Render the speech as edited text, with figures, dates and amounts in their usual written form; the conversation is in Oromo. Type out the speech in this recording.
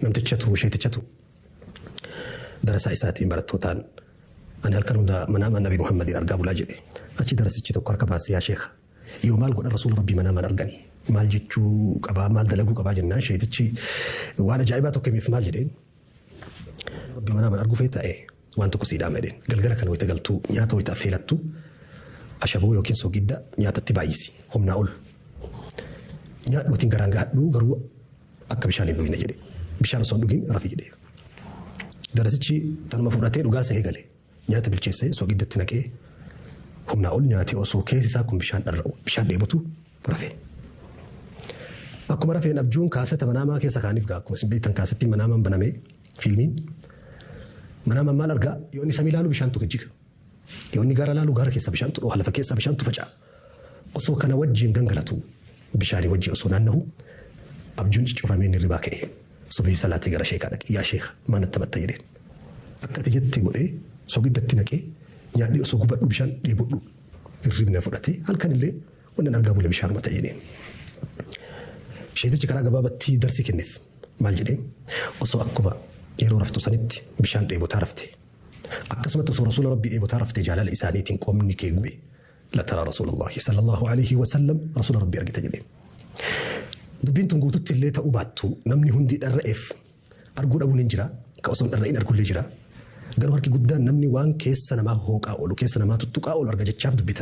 namtichatu sheetichatu darasaa isaatiin barattootaan ani halkan hunda manaama nabi Muhammadin argaa bulaa jedhe achi darasichi tokko harka baasee yaa sheekha yoo maal godhan rasuula rabbii manaaman arganii maal jechuu qabaa maal dalaguu qabaa jennaan sheetichi waan ajaa'ibaa tokko himiif maal jedheen rabbii manaaman arguu fee ta'e waan tokko siidhaa medheen galgala kana wayita galtuu nyaata wayita affeelattu ashaboo yookiin soogidda nyaatatti baay'isi humnaa ol nyaadhuutiin garaan gaadhuu garuu akka bishaan hin dhugine jedhe bishaan osoo hin dhugin rafi jedhe darasichi tanuma fudhatee dhugaa sahee gale nyaata bilcheessee soogiddatti naqee humnaa ol nyaatee osoo keessi isaa kun bishaan dharra'u bishaan dheebotu rafe. Akkuma rafeen abjuun kaaseta manaamaa keessa kaaniif gaa akkuma isin beektan kaasetti manaamaan banamee fiilmiin manaamaan maal argaa yoo inni samii ilaalu bishaan tu gajjiga yoo inni gaara ilaalu gaara keessa bishaan tu dhooha lafa keessa bishaan tu faca'a osoo kana wajjiin gangalatu bishaanii wajjii osoo naannahu abjuun ciccoofamee inni ribaa ka'e subii salaatii gara sheekaa dhaqe yaa sheekha maal natti taphatta jedheen akka ati jettee godhee soogiddatti naqee nyaadhii osoo gubadhu bishaan dheebodhu irribna fudhatee halkan illee wannan argaa bule bishaan mata jedheen. Sheetichi karaa gabaabatti darsii kenneef maal jedheen osoo akkuma yeroo raftu sanitti bishaan dheebotaa rafte akkasumatti osoo rasuula rabbii dheebotaa rafte jaalala isaaniitiin qomni kee gube لترى رسول الله صلى الله عليه وسلم رسول ربي أرجع جدين دبين تنقول تتلي تأوباتو نمني هندي الرئيف أرجو أبو نجرا كأصلا الرئين أرجو لجرا قالوا هركي قدام نمني وان كيس سنة ما هو كأولو كيس سنة ما تتوقع أول أرجع تشاف دبي